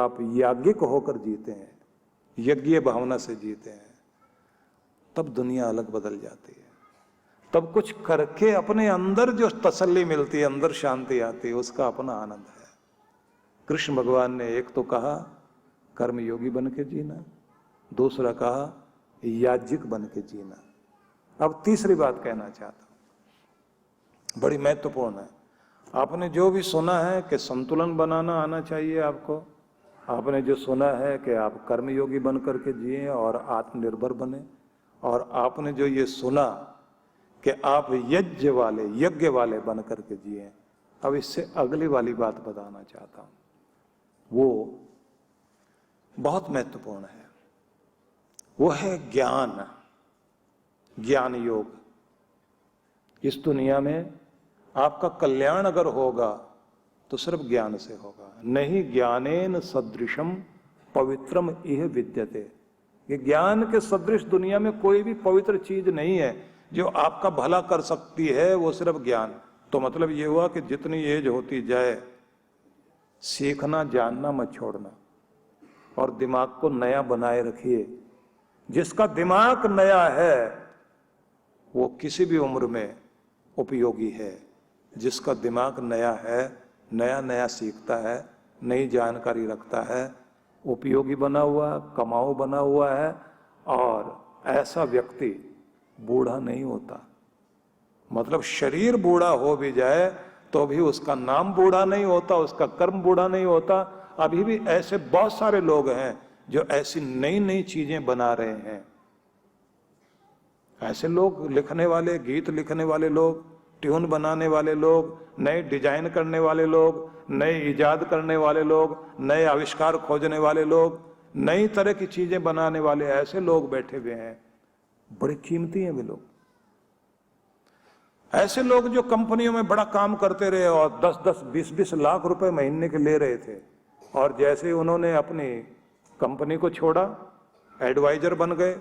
आप याज्ञिक होकर जीते हैं, यज्ञीय भावना से जीते हैं, तब दुनिया अलग बदल जाती है। तब कुछ करके अपने अंदर जो तसल्ली मिलती है, अंदर शांति आती है, उसका अपना आनंद है। कृष्ण भगवान ने एक तो कहा कर्मयोगी बन के जीना, दूसरा कहा याज्ञिक बन के जीना। अब तीसरी बात कहना चाहता हूं, बड़ी महत्वपूर्ण है। आपने जो भी सुना है कि संतुलन बनाना आना चाहिए आपको, आपने जो सुना है कि आप कर्मयोगी बन करके जिए और आत्मनिर्भर बने, और आपने जो ये सुना कि आप यज्ञ वाले बन करके जिए, अब इससे अगली वाली बात बताना चाहता हूं, वो बहुत महत्वपूर्ण है। वो है ज्ञान, ज्ञान योग। इस दुनिया में आपका कल्याण अगर होगा तो सिर्फ ज्ञान से होगा। नहीं ज्ञानेन सदृशम पवित्रम इह विद्यते। ये ज्ञान के सदृश दुनिया में कोई भी पवित्र चीज नहीं है जो आपका भला कर सकती है, वो सिर्फ ज्ञान। तो मतलब ये हुआ कि जितनी एज होती जाए, सीखना जानना मत छोड़ना और दिमाग को नया बनाए रखिए। जिसका दिमाग नया है वो किसी भी उम्र में उपयोगी है। जिसका दिमाग नया है, नया नया सीखता है, नई जानकारी रखता है, उपयोगी बना हुआ, कमाऊ बना हुआ है, और ऐसा व्यक्ति बूढ़ा नहीं होता। मतलब शरीर बूढ़ा हो भी जाए तो भी उसका नाम बूढ़ा नहीं होता, उसका कर्म बूढ़ा नहीं होता। अभी भी ऐसे बहुत सारे लोग हैं जो ऐसी नई नई चीजें बना रहे हैं। ऐसे लोग, लिखने वाले, गीत लिखने वाले लोग, ट्यून बनाने वाले लोग, नए डिजाइन करने वाले लोग, नए इजाद करने वाले लोग, नए आविष्कार खोजने वाले लोग, नई तरह की चीजें बनाने वाले ऐसे लोग बैठे हुए हैं। बड़े कीमती हैं वे लोग। ऐसे लोग जो कंपनियों में बड़ा काम करते रहे और 10-10, 20-20 लाख रुपए महीने के ले रहे थे, और जैसे उन्होंने अपनी कंपनी को छोड़ा, एडवाइजर बन गए,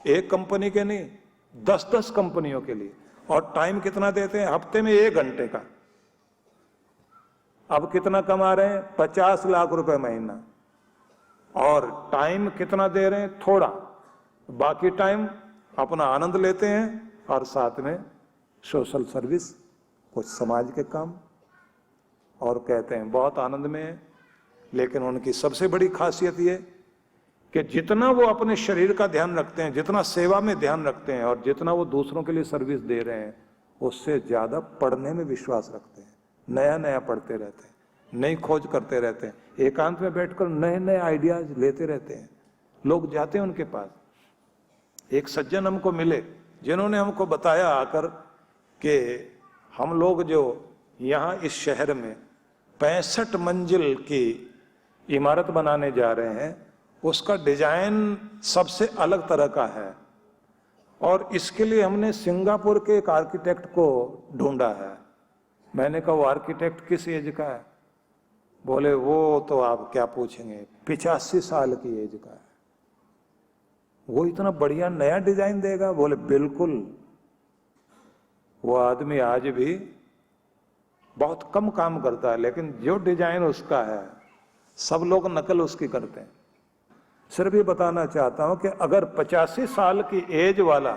एक कंपनी के नहीं 10-10 कंपनियों के लिए। और टाइम कितना देते हैं? हफ्ते में 1 घंटे का। अब कितना कमा रहे हैं? 50 लाख रुपए महीना। और टाइम कितना दे रहे हैं? थोड़ा। बाकी टाइम अपना आनंद लेते हैं और साथ में सोशल सर्विस, कुछ समाज के काम, और कहते हैं बहुत आनंद में है। लेकिन उनकी सबसे बड़ी खासियत ये कि जितना वो अपने शरीर का ध्यान रखते हैं, जितना सेवा में ध्यान रखते हैं, और जितना वो दूसरों के लिए सर्विस दे रहे हैं, उससे ज्यादा पढ़ने में विश्वास रखते हैं। नया नया पढ़ते रहते हैं, नई खोज करते रहते हैं, एकांत में बैठकर नए नए आइडियाज लेते रहते हैं। लोग जाते हैं उनके पास। एक सज्जन हमको मिले जिन्होंने हमको बताया आकर कि हम लोग जो यहाँ इस शहर में 65 मंजिल की इमारत बनाने जा रहे हैं, उसका डिजाइन सबसे अलग तरह का है, और इसके लिए हमने सिंगापुर के एक आर्किटेक्ट को ढूंढा है। मैंने कहा वो आर्किटेक्ट किस एज का है? बोले वो तो आप क्या पूछेंगे, 85 साल की एज का है। वो इतना बढ़िया नया डिजाइन देगा? बोले बिल्कुल। वो आदमी आज भी बहुत कम काम करता है, लेकिन जो डिजाइन उसका है सब लोग नकल उसकी करते हैं। सिर्फ ये बताना चाहता हूं कि अगर 85 साल की एज वाला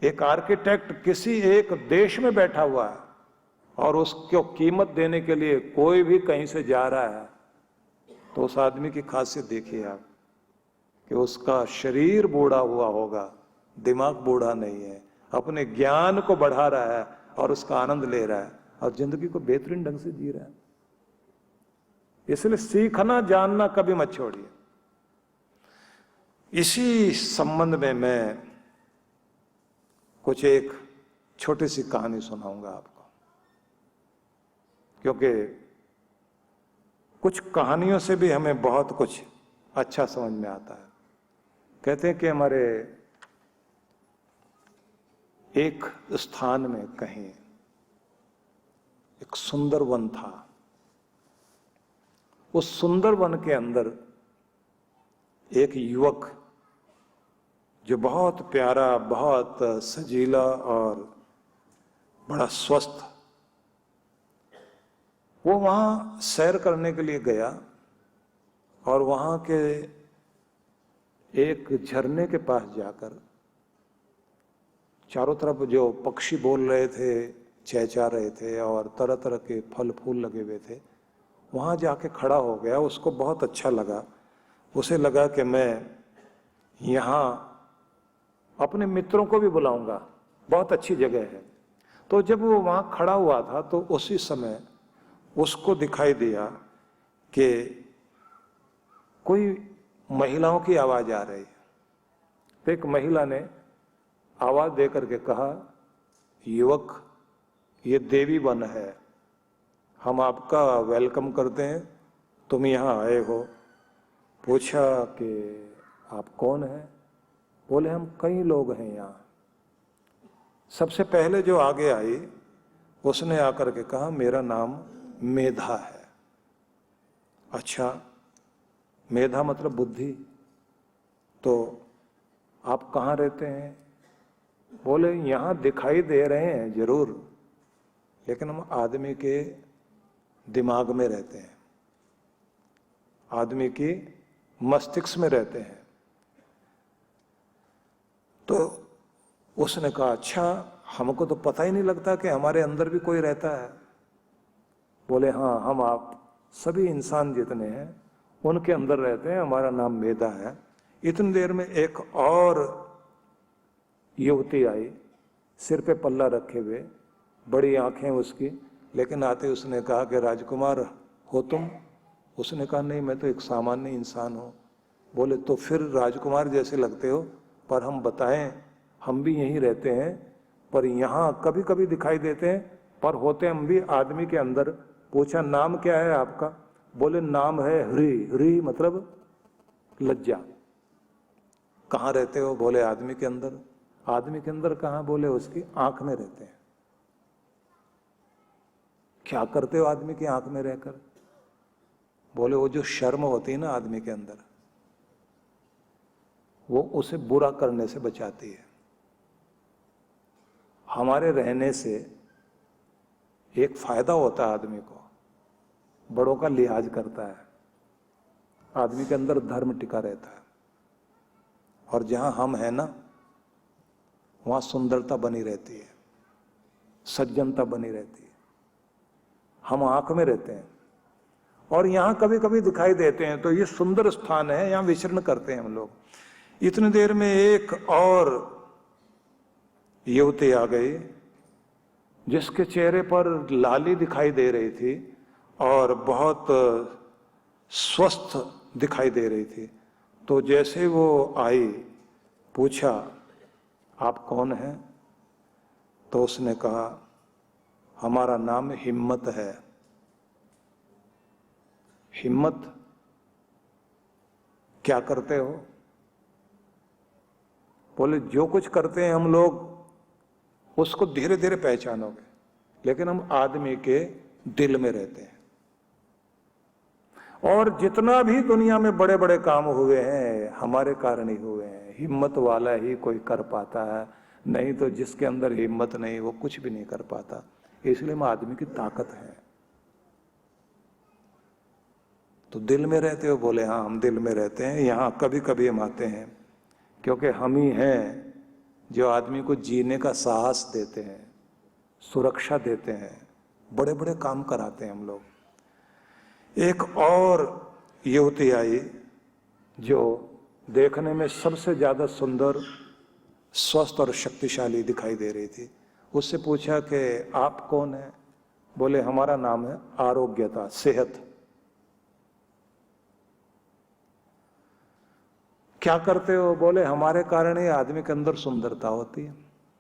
एक आर्किटेक्ट किसी एक देश में बैठा हुआ है और उसको कीमत देने के लिए कोई भी कहीं से जा रहा है, तो उस आदमी की खासियत देखिए आप कि उसका शरीर बूढ़ा हुआ होगा, दिमाग बूढ़ा नहीं है, अपने ज्ञान को बढ़ा रहा है और उसका आनंद ले रहा है और जिंदगी को बेहतरीन ढंग से जी रहा है। इसलिए सीखना जानना कभी मत छोड़िए। इसी संबंध में मैं कुछ एक छोटी सी कहानी सुनाऊंगा आपको, क्योंकि कुछ कहानियों से भी हमें बहुत कुछ अच्छा समझ में आता है। कहते हैं कि हमारे एक स्थान में कहीं एक सुंदर वन था। उस सुंदर वन के अंदर एक युवक जो बहुत प्यारा, बहुत सजीला और बड़ा स्वस्थ, वो वहां सैर करने के लिए गया और वहां के एक झरने के पास जाकर चारों तरफ जो पक्षी बोल रहे थे, चहचहा रहे थे और तरह तरह के फल फूल लगे हुए थे, वहां जाके खड़ा हो गया। उसको बहुत अच्छा लगा। उसे लगा कि मैं यहाँ अपने मित्रों को भी बुलाऊंगा, बहुत अच्छी जगह है। तो जब वो वहां खड़ा हुआ था तो उसी समय उसको दिखाई दिया कि कोई महिलाओं की आवाज आ रही है। तो एक महिला ने आवाज दे करके कहा, युवक, ये देवी वन है, हम आपका वेलकम करते हैं, तुम यहाँ आए हो। पूछा कि आप कौन हैं? बोले हम कई लोग हैं यहाँ। सबसे पहले जो आगे आई उसने आकर के कहा, मेरा नाम मेधा है। अच्छा, मेधा मतलब बुद्धि। तो आप कहाँ रहते हैं? बोले यहाँ दिखाई दे रहे हैं जरूर, लेकिन हम आदमी के दिमाग में रहते हैं, आदमी की मस्तिष्क में रहते हैं। तो उसने कहा, अच्छा, हमको तो पता ही नहीं लगता कि हमारे अंदर भी कोई रहता है। बोले हाँ, हम आप सभी इंसान जितने हैं उनके अंदर रहते हैं, हमारा नाम मेधा है। इतनी देर में एक और युवती आई, सिर पे पल्ला रखे हुए, बड़ी आंखें उसकी, लेकिन आते उसने कहा कि राजकुमार हो तुम? उसने कहा नहीं, मैं तो एक सामान्य इंसान हूँ। बोले तो फिर राजकुमार जैसे लगते हो, पर हम बताएं, हम भी यहीं रहते हैं, पर यहाँ कभी कभी दिखाई देते हैं, पर होते हम भी आदमी के अंदर। पूछा नाम क्या है आपका? बोले नाम है हरि। हरि मतलब लज्जा। कहाँ रहते हो? बोले आदमी के अंदर। आदमी के अंदर कहाँ? बोले उसकी आंख में रहते हैं। क्या करते हो आदमी की आंख में रहकर? बोले वो जो शर्म होती है ना आदमी के अंदर, वो उसे बुरा करने से बचाती है। हमारे रहने से एक फायदा होता है आदमी को, बड़ों का लिहाज करता है, आदमी के अंदर धर्म टिका रहता है। और जहां हम हैं ना, वहां सुंदरता बनी रहती है, सज्जनता बनी रहती है। हम आंख में रहते हैं और यहां कभी कभी दिखाई देते हैं, तो ये सुंदर स्थान है, यहां विचरण करते हैं हम लोग। इतनी देर में एक और युवती आ गई जिसके चेहरे पर लाली दिखाई दे रही थी और बहुत स्वस्थ दिखाई दे रही थी। तो जैसे वो आई, पूछा आप कौन हैं? तो उसने कहा हमारा नाम हिम्मत है। हिम्मत? क्या करते हो? बोले जो कुछ करते हैं हम लोग उसको धीरे धीरे पहचानोगे, लेकिन हम आदमी के दिल में रहते हैं। और जितना भी दुनिया में बड़े बड़े काम हुए हैं हमारे कारण ही हुए हैं। हिम्मत वाला ही कोई कर पाता है, नहीं तो जिसके अंदर हिम्मत नहीं वो कुछ भी नहीं कर पाता। इसलिए हम आदमी की ताकत है। तो दिल में रहते हो? बोले हाँ, हम दिल में रहते हैं। यहाँ कभी कभी हम आते हैं, क्योंकि हम ही हैं जो आदमी को जीने का साहस देते हैं, सुरक्षा देते हैं, बड़े बड़े काम कराते हैं हम लोग। एक और युवती आई जो देखने में सबसे ज्यादा सुंदर, स्वस्थ और शक्तिशाली दिखाई दे रही थी। उससे पूछा कि आप कौन हैं? बोले हमारा नाम है आरोग्यता, सेहत। क्या करते हो? बोले हमारे कारण ही आदमी के अंदर सुंदरता होती है,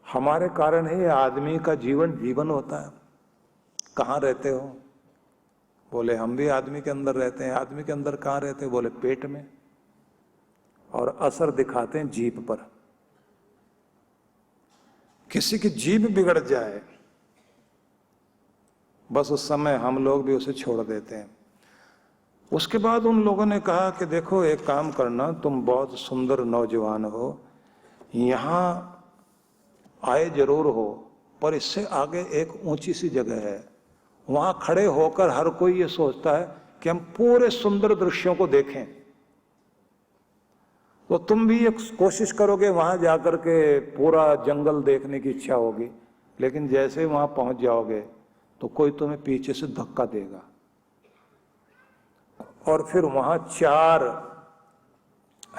हमारे कारण ही आदमी का जीवन होता है। कहाँ रहते हो? बोले हम भी आदमी के अंदर रहते हैं। आदमी के अंदर कहाँ रहते हो? बोले पेट में। और असर दिखाते हैं जीभ पर। किसी की जीभ बिगड़ जाए, बस उस समय हम लोग भी उसे छोड़ देते हैं। उसके बाद उन लोगों ने कहा कि देखो एक काम करना, तुम बहुत सुंदर नौजवान हो, यहां आए जरूर हो, पर इससे आगे एक ऊंची सी जगह है, वहां खड़े होकर हर कोई ये सोचता है कि हम पूरे सुंदर दृश्यों को देखें, तो तुम भी एक कोशिश करोगे वहां जाकर के पूरा जंगल देखने की इच्छा होगी, लेकिन जैसे वहां पहुंच जाओगे तो कोई तुम्हें पीछे से धक्का देगा और फिर वहां 4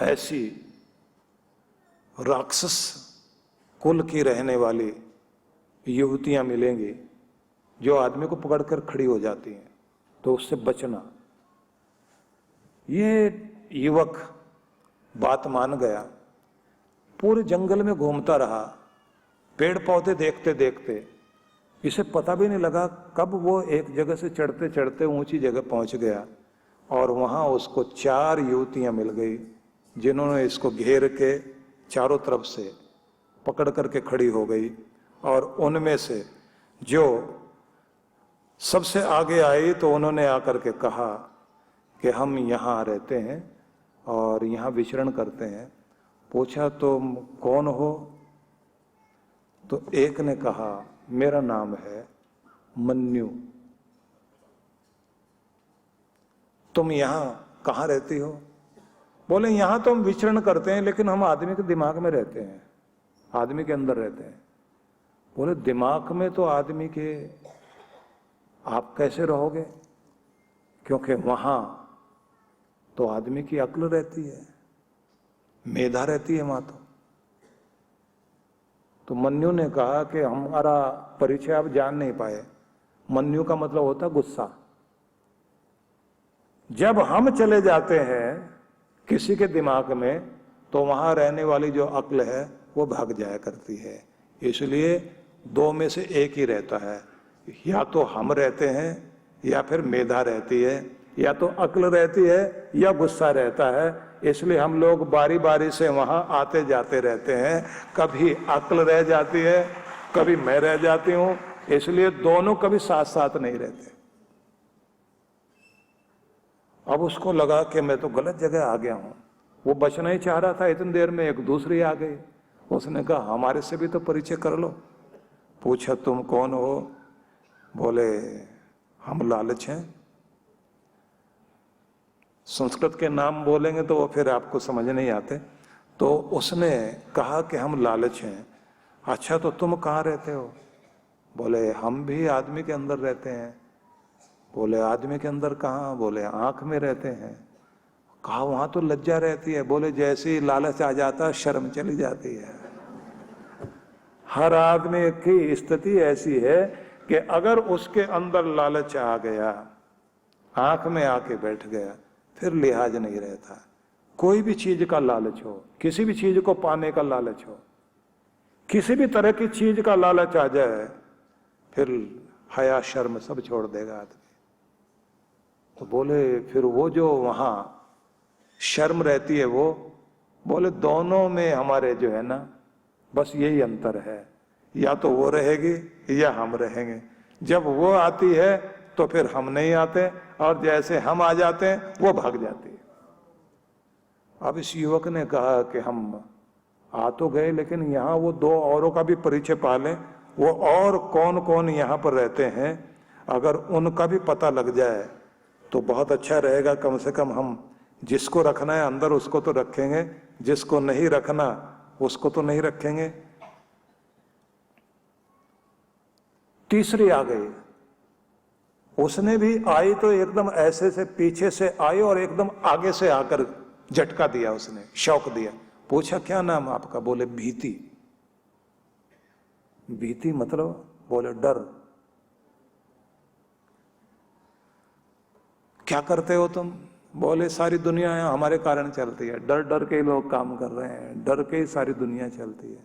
ऐसी राक्षस कुल की रहने वाली युवतियां मिलेंगी जो आदमी को पकड़कर खड़ी हो जाती हैं, तो उससे बचना। ये युवक बात मान गया, पूरे जंगल में घूमता रहा, पेड़ पौधे देखते देखते इसे पता भी नहीं लगा कब वो एक जगह से चढ़ते चढ़ते ऊंची जगह पहुंच गया और वहां उसको 4 युवतियां मिल गई जिन्होंने इसको घेर के चारों तरफ से पकड़ करके खड़ी हो गई। और उनमें से जो सबसे आगे आई तो उन्होंने आकर के कहा कि हम यहाँ रहते हैं और यहाँ विचरण करते हैं। पूछा तुम कौन हो? तो एक ने कहा मेरा नाम है मन्यु। तुम यहाँ कहाँ रहती हो? बोले यहाँ तो हम विचरण करते हैं, लेकिन हम आदमी के दिमाग में रहते हैं, आदमी के अंदर रहते हैं। बोले दिमाग में तो आदमी के आप कैसे रहोगे? क्योंकि वहां तो आदमी की अक्ल रहती है, मेधा रहती है वहां तो मन्यु ने कहा कि हमारा परिचय आप जान नहीं पाए। मन्यु का मतलब होता गुस्सा। जब हम चले जाते हैं किसी के दिमाग में तो वहां रहने वाली जो अक्ल है वो भाग जाया करती है। इसलिए 2 में से एक ही रहता है, या तो हम रहते हैं या फिर मेधा रहती है, या तो अक्ल रहती है या गुस्सा रहता है। इसलिए हम लोग बारी बारी से वहां आते जाते रहते हैं। कभी अक्ल रह जाती है, कभी मैं रह जाती हूं, इसलिए दोनों कभी साथ साथ नहीं रहते। अब उसको लगा कि मैं तो गलत जगह आ गया हूं। वो बचना ही चाह रहा था, इतनी देर में एक दूसरी आ गई। उसने कहा हमारे से भी तो परिचय कर लो। पूछा तुम कौन हो? बोले हम लालच हैं। संस्कृत के नाम बोलेंगे तो वो फिर आपको समझ नहीं आते। तो उसने कहा कि हम लालच हैं। अच्छा तो तुम कहाँ रहते हो? बोले हम भी आदमी के अंदर रहते हैं। बोले आदमी के अंदर कहाँ? बोले आंख में रहते हैं। कहा वहां तो लज्जा रहती है। बोले जैसे ही लालच आ जाता शर्म चली जाती है। हर आदमी की स्थिति ऐसी है कि अगर उसके अंदर लालच आ गया, आंख में आके बैठ गया, फिर लिहाज नहीं रहता। कोई भी चीज का लालच हो, किसी भी चीज को पाने का लालच हो, किसी भी तरह की चीज का लालच आ जाए, फिर हया शर्म सब छोड़ देगा आदमी। तो बोले फिर वो जो वहां शर्म रहती है वो, बोले दोनों में हमारे जो है ना बस यही अंतर है, या तो वो रहेगी या हम रहेंगे। जब वो आती है तो फिर हम नहीं आते, और जैसे हम आ जाते हैं वो भाग जाती है। अब इस युवक ने कहा कि हम आ तो गए, लेकिन यहाँ वो 2 औरों का भी परिचय पा लें। वो और कौन कौन यहाँ पर रहते हैं, अगर उनका भी पता लग जाए तो बहुत अच्छा रहेगा। कम से कम हम जिसको रखना है अंदर उसको तो रखेंगे, जिसको नहीं रखना उसको तो नहीं रखेंगे। तीसरी आ गई। उसने भी आई तो एकदम ऐसे से पीछे से आई और एकदम आगे से आकर झटका दिया, उसने शौक दिया। पूछा क्या नाम आपका? बोले भीति। भीति मतलब? बोले डर। क्या करते हो तुम? बोले सारी दुनिया है हमारे कारण चलती है, डर डर के लोग काम कर रहे हैं, डर के ही सारी दुनिया चलती है।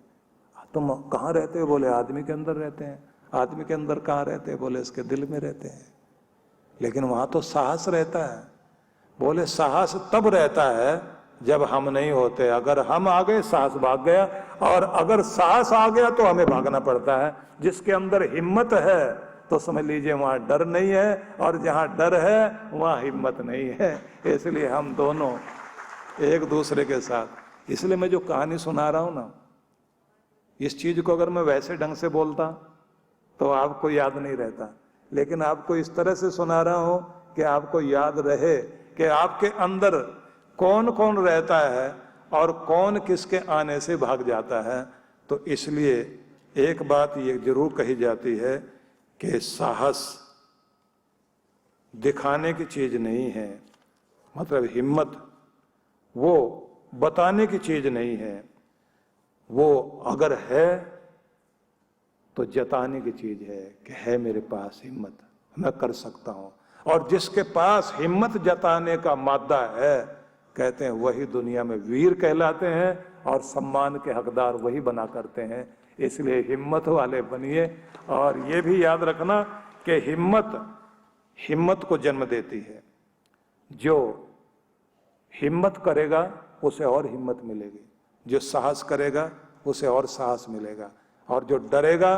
तुम कहाँ रहते हो? बोले आदमी के अंदर रहते हैं। आदमी के अंदर कहाँ रहते हैं? बोले इसके दिल में रहते हैं। लेकिन वहां तो साहस रहता है। बोले साहस तब रहता है जब हम नहीं होते। अगर हम आ गए साहस भाग गया, और अगर साहस आ गया तो हमें भागना पड़ता है। जिसके अंदर हिम्मत है तो समझ लीजिए वहां डर नहीं है, और जहां डर है वहां हिम्मत नहीं है। इसलिए हम दोनों एक दूसरे के साथ। इसलिए मैं जो कहानी सुना रहा हूं ना, इस चीज को अगर मैं वैसे ढंग से बोलता तो आपको याद नहीं रहता, लेकिन आपको इस तरह से सुना रहा हूं कि आपको याद रहे कि आपके अंदर कौन कौन रहता है और कौन किसके आने से भाग जाता है। तो इसलिए एक बात ये जरूर कही जाती है कि साहस दिखाने की चीज नहीं है, मतलब हिम्मत वो बताने की चीज नहीं है, वो अगर है तो जताने की चीज है कि है मेरे पास हिम्मत, मैं कर सकता हूं। और जिसके पास हिम्मत जताने का मादा है, कहते हैं वही दुनिया में वीर कहलाते हैं और सम्मान के हकदार वही बना करते हैं। इसलिए हिम्मत वाले बनिए। और ये भी याद रखना कि हिम्मत को जन्म देती है। जो हिम्मत करेगा उसे और हिम्मत मिलेगी, जो साहस करेगा उसे और साहस मिलेगा, और जो डरेगा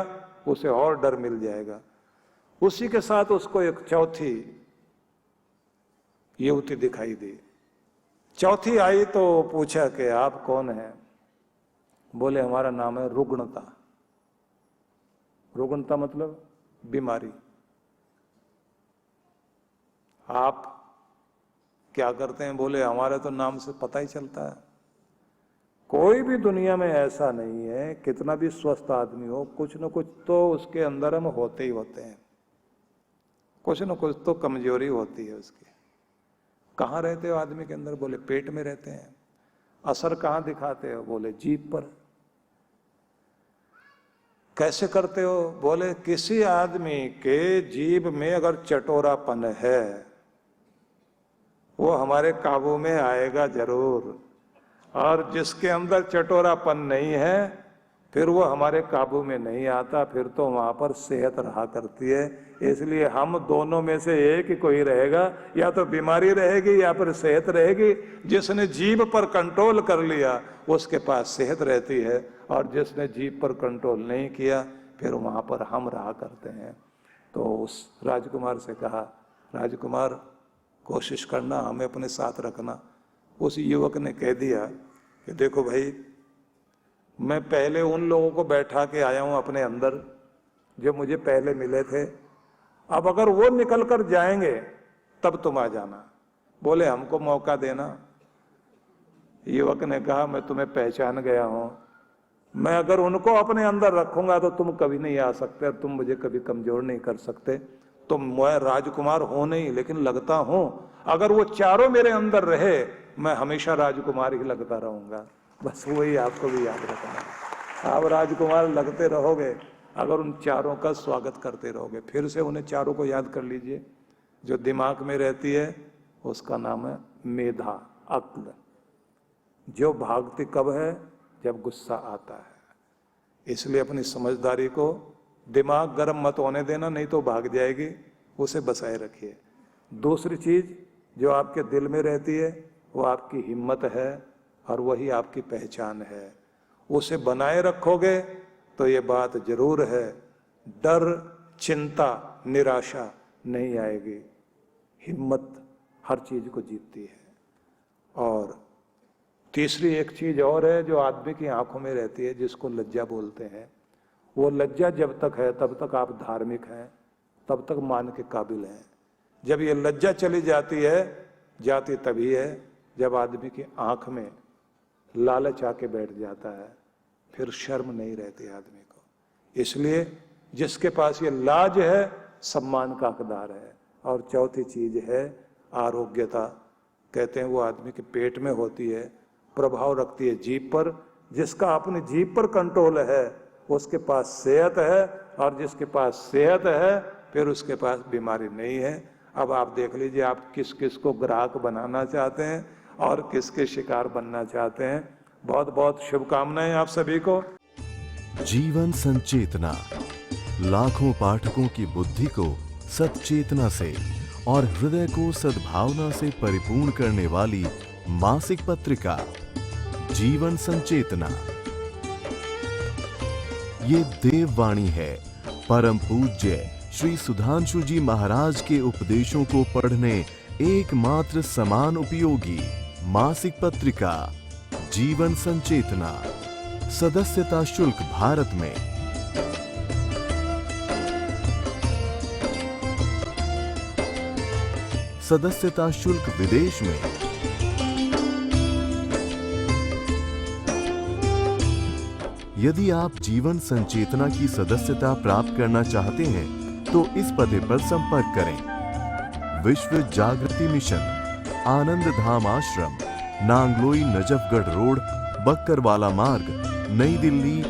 उसे और डर मिल जाएगा। उसी के साथ उसको एक चौथी युवती दिखाई दी। चौथी आई तो पूछा कि आप कौन हैं? बोले हमारा नाम है रुग्णता। रुग्णता मतलब बीमारी। आप क्या करते हैं? बोले हमारे तो नाम से पता ही चलता है। कोई भी दुनिया में ऐसा नहीं है, कितना भी स्वस्थ आदमी हो, कुछ न कुछ तो उसके अंदर हम होते ही होते हैं, कुछ न कुछ तो कमजोरी होती है उसकी। कहाँ रहते हो आदमी के अंदर? बोले पेट में रहते हैं। असर कहाँ दिखाते हो? बोले जीभ पर। कैसे करते हो? बोले किसी आदमी के जीभ में अगर चटोरापन है वो हमारे काबू में आएगा जरूर, और जिसके अंदर चटोरापन नहीं है फिर वो हमारे काबू में नहीं आता, फिर तो वहां पर सेहत रहा करती है। इसलिए हम दोनों में से एक ही कोई रहेगा, या तो बीमारी रहेगी या फिर सेहत रहेगी। जिसने जीभ पर कंट्रोल कर लिया उसके पास सेहत रहती है, और जिसने जीभ पर कंट्रोल नहीं किया फिर वहां पर हम रहा करते हैं। तो उस राजकुमार से कहा, राजकुमार कोशिश करना, हमें अपने साथ रखना। उस युवक ने कह दिया कि देखो भाई, मैं पहले उन लोगों को बैठा के आया हूं अपने अंदर जो मुझे पहले मिले थे, अब अगर वो निकल कर जाएंगे तब तुम आ जाना। बोले हमको मौका देना। युवक ने कहा मैं तुम्हें पहचान गया हूं, मैं अगर उनको अपने अंदर रखूंगा तो तुम कभी नहीं आ सकते, तुम मुझे कभी कमजोर नहीं कर सकते। तो मैं राजकुमार हूं नहीं, लेकिन लगता हूं। अगर वो चारों मेरे अंदर रहे मैं हमेशा राजकुमार ही लगता रहूंगा। बस वही आपको भी याद रखना है। आप राजकुमार लगते रहोगे अगर उन चारों का स्वागत करते रहोगे। फिर से उन्हें चारों को याद कर लीजिए। जो दिमाग में रहती है उसका नाम है मेधा, अक्ल। जो भागती कब है? जब गुस्सा आता है। इसलिए अपनी समझदारी को, दिमाग गर्म मत होने देना, नहीं तो भाग जाएगी, उसे बचाए रखिए। दूसरी चीज जो आपके दिल में रहती है वो आपकी हिम्मत है, और वही आपकी पहचान है। उसे बनाए रखोगे तो ये बात जरूर है, डर, चिंता, निराशा नहीं आएगी। हिम्मत हर चीज को जीतती है। और तीसरी एक चीज और है जो आदमी की आंखों में रहती है, जिसको लज्जा बोलते हैं। वो लज्जा जब तक है तब तक आप धार्मिक हैं, तब तक मान के काबिल हैं। जब ये लज्जा चली जाती है, जाती तभी है जब आदमी की आंख में लालच आके बैठ जाता है, फिर शर्म नहीं रहती आदमी को। इसलिए जिसके पास ये लाज है सम्मान का हकदार है। और चौथी चीज है आरोग्यता। कहते हैं वो आदमी के पेट में होती है, प्रभाव रखती है जीभ पर। जिसका अपनी जीभ पर कंट्रोल है उसके पास सेहत है, और जिसके पास सेहत है फिर उसके पास बीमारी नहीं है। अब आप देख लीजिए, आप किस किस को ग्राहक बनाना चाहते हैं और किसके शिकार बनना चाहते हैं। बहुत बहुत शुभकामनाएं आप सभी को। जीवन संचेतना, लाखों पाठकों की बुद्धि को सच्चेतना से और हृदय को सद्भावना से परिपूर्ण करने वाली मासिक पत्रिका जीवन संचेतना। ये देववाणी है परम पूज्य श्री सुधांशु जी महाराज के उपदेशों को पढ़ने एकमात्र समान उपयोगी मासिक पत्रिका जीवन संचेतना। सदस्यता शुल्क भारत में, सदस्यता शुल्क विदेश में। यदि आप जीवन संचेतना की सदस्यता प्राप्त करना चाहते हैं तो इस पते पर संपर्क करें। विश्व जागृति मिशन, आनंद धाम आश्रम, नांगलोई नजफगढ़ रोड, बक्करवाला मार्ग, नई दिल्ली